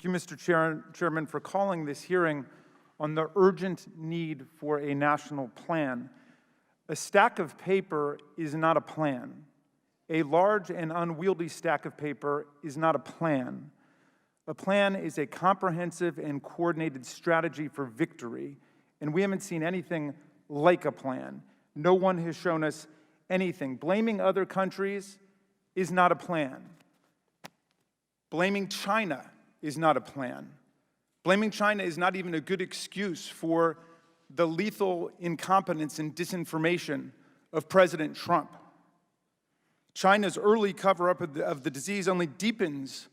you, Mr. Chairman, for calling this hearing on the urgent need for a national plan. A stack of paper is not a plan. A large and unwieldy stack of paper is not a plan. A plan is a comprehensive and coordinated strategy for victory, and we haven't seen anything like a plan. No one has shown us anything. Blaming other countries is not a plan. Blaming China is not a plan. Blaming China is not even a good excuse for the lethal incompetence and disinformation of President Trump. China's early cover-up of the disease only deepens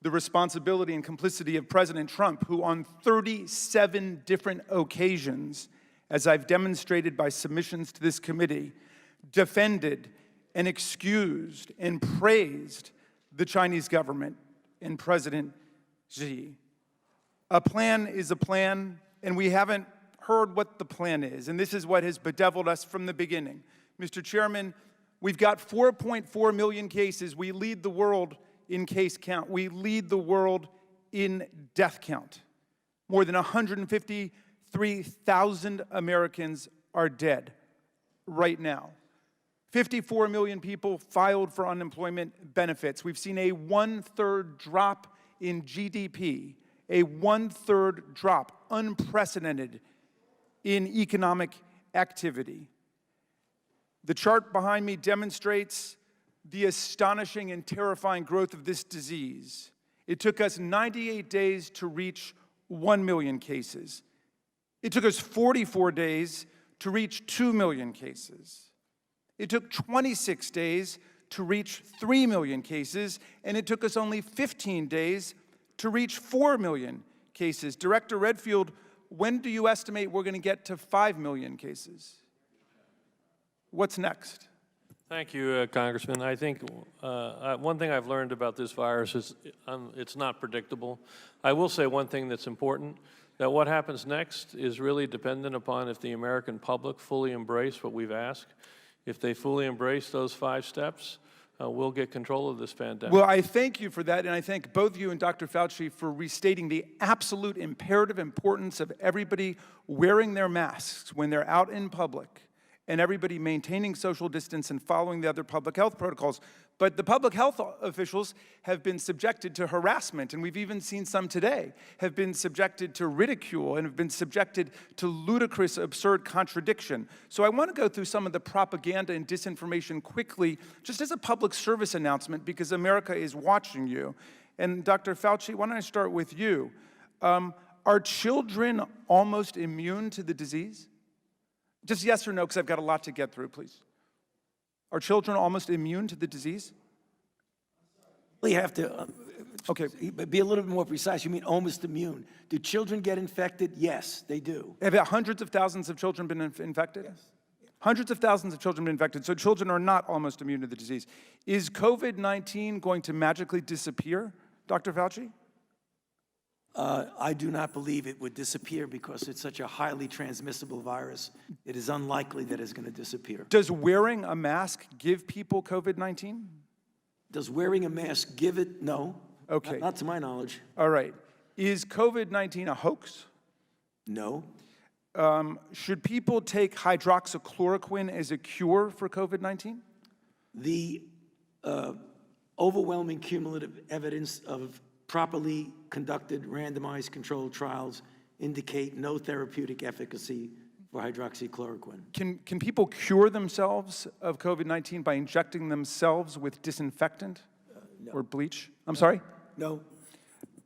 the responsibility and complicity of President Trump, who on 37 different occasions, as I've demonstrated by submissions to this committee, defended and excused and praised the Chinese government and President Xi. A plan is a plan, and we haven't heard what the plan is, and this is what has bedeviled us from the beginning. Mr. Chairman, we've got 4.4 million cases. We lead the world in case count. We lead the world in death count. More than 153,000 Americans are dead right now. 54 million people filed for unemployment benefits. We've seen a one-third drop in GDP, a one-third drop, unprecedented in economic activity. The chart behind me demonstrates the astonishing and terrifying growth of this disease. It took us 98 days to reach 1 million cases. It took us 44 days to reach 2 million cases. It took 26 days to reach 3 million cases, and it took us only 15 days to reach 4 million cases. Director Redfield, when do you estimate we're going to get to 5 million cases? What's next? Thank you, Congressman. I think one thing I've learned about this virus is it's not predictable. I will say one thing that's important, that what happens next is really dependent upon if the American public fully embrace what we've asked. If they fully embrace those 5 steps, we'll get control of this pandemic. Well, I thank you for that, and I thank both you and Dr. Fauci for restating the absolute imperative importance of everybody wearing their masks when they're out in public, and everybody maintaining social distance and following the other public health protocols. But the public health officials have been subjected to harassment, and we've even seen some today, have been subjected to ridicule and have been subjected to ludicrous, absurd contradiction. So I want to go through some of the propaganda and disinformation quickly, just as a public service announcement, because America is watching you. And Dr. Fauci, why don't I start with you? Are children almost immune to the disease? Just yes or no, because I've got a lot to get through, please. Are children almost immune to the disease? We have to okay. Be a little bit more precise. You mean almost immune. Do children get infected? Yes, they do. Have hundreds of thousands of children been infected? Yes. Hundreds of thousands of children been infected, so children are not almost immune to the disease. Is COVID-19 going to magically disappear, Dr. Fauci? I do not believe it would disappear because it's such a highly transmissible virus. It is unlikely that it's going to disappear. Does wearing a mask give people COVID-19? Does wearing a mask give it? No. Okay. Not to my knowledge. All right. Is COVID-19 a hoax? No. Should people take hydroxychloroquine as a cure for COVID-19? The overwhelming cumulative evidence of properly conducted randomized controlled trials indicate no therapeutic efficacy for hydroxychloroquine. Can people cure themselves of COVID-19 by injecting themselves with disinfectant No. or bleach? I'm sorry? No.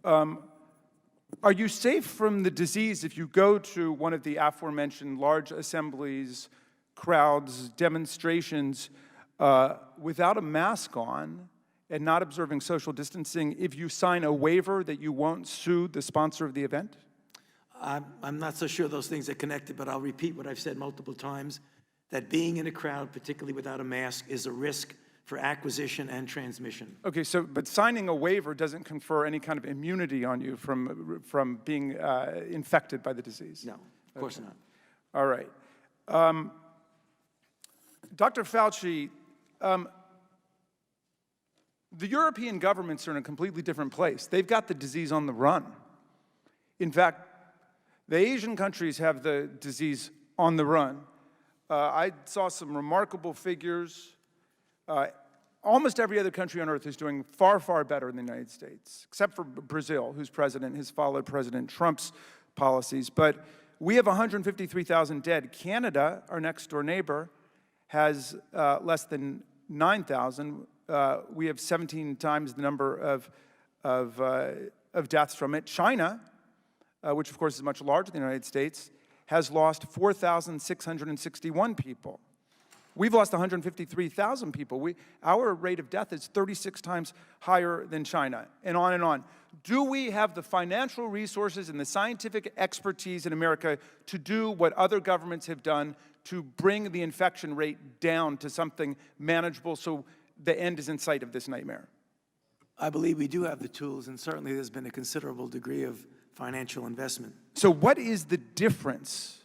Are you safe from the disease if you go to one of the aforementioned large assemblies, crowds, demonstrations, without a mask on and not observing social distancing, if you sign a waiver that you won't sue the sponsor of the event? I'm not so sure those things are connected, but I'll repeat what I've said multiple times, that being in a crowd, particularly without a mask, is a risk for acquisition and transmission. Okay, so, but signing a waiver doesn't confer any kind of immunity on you from being infected by the disease? No, of course not. All right. Dr. Fauci, The European governments are in a completely different place. They've got the disease on the run. In fact, the Asian countries have the disease on the run. I saw some remarkable figures. Almost every other country on earth is doing far, far better than the United States, except for Brazil, whose president has followed President Trump's policies. But we have 153,000 dead. Canada, our next door neighbor, has less than 9,000. We have 17 times the number of deaths from it. China, which of course is much larger than the United States, has lost 4,661 people. We've lost 153,000 people. Our rate of death is 36 times higher than China, and on and on. Do we have the financial resources and the scientific expertise in America to do what other governments have done to bring the infection rate down to something manageable so the end is in sight of this nightmare? I believe we do have the tools, and certainly there's been a considerable degree of financial investment. So what is the difference?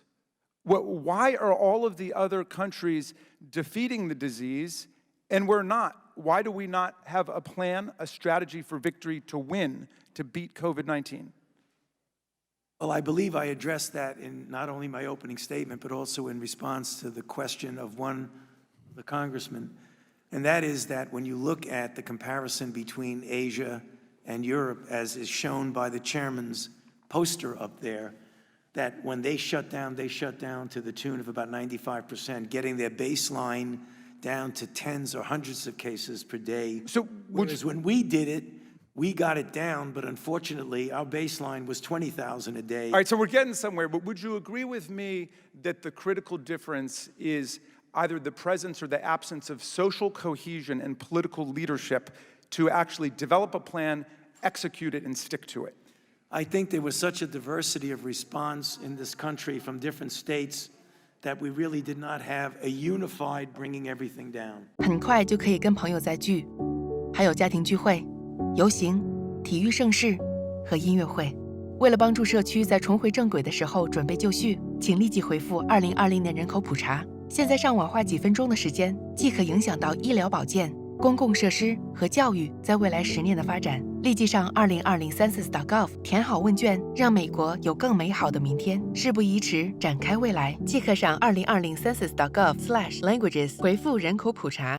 Why are all of the other countries defeating the disease and we're not? Why do we not have a plan, a strategy for victory to win, to beat COVID-19? Well, I believe I addressed that in not only my opening statement, but also in response to the question of the congressman. And that is that when you look at the comparison between Asia and Europe, as is shown by the chairman's poster up there, that when they shut down to the tune of about 95%, getting their baseline down to tens or hundreds of cases per day. So whereas when we did it, we got it down, but unfortunately, our baseline was 20,000 a day. All right, so we're getting somewhere, but would you agree with me that the critical difference is either the presence or the absence of social cohesion and political leadership to actually develop a plan, execute it, and stick to it? I think there was such a diversity of response in this country from different states that we really did not have a unified bringing everything down. 很快就可以跟朋友再聚，还有家庭聚会、游行、体育盛事和音乐会。为了帮助社区在重回正轨的时候准备就绪，请立即回复2020年人口普查。现在上网花几分钟的时间，即可影响到医疗保健、公共设施和教育在未来10年的发展。立即上2020census.gov 填好问卷，让美国有更美好的明天。事不宜迟，展开未来，即刻上2020census.gov/languages 回复人口普查。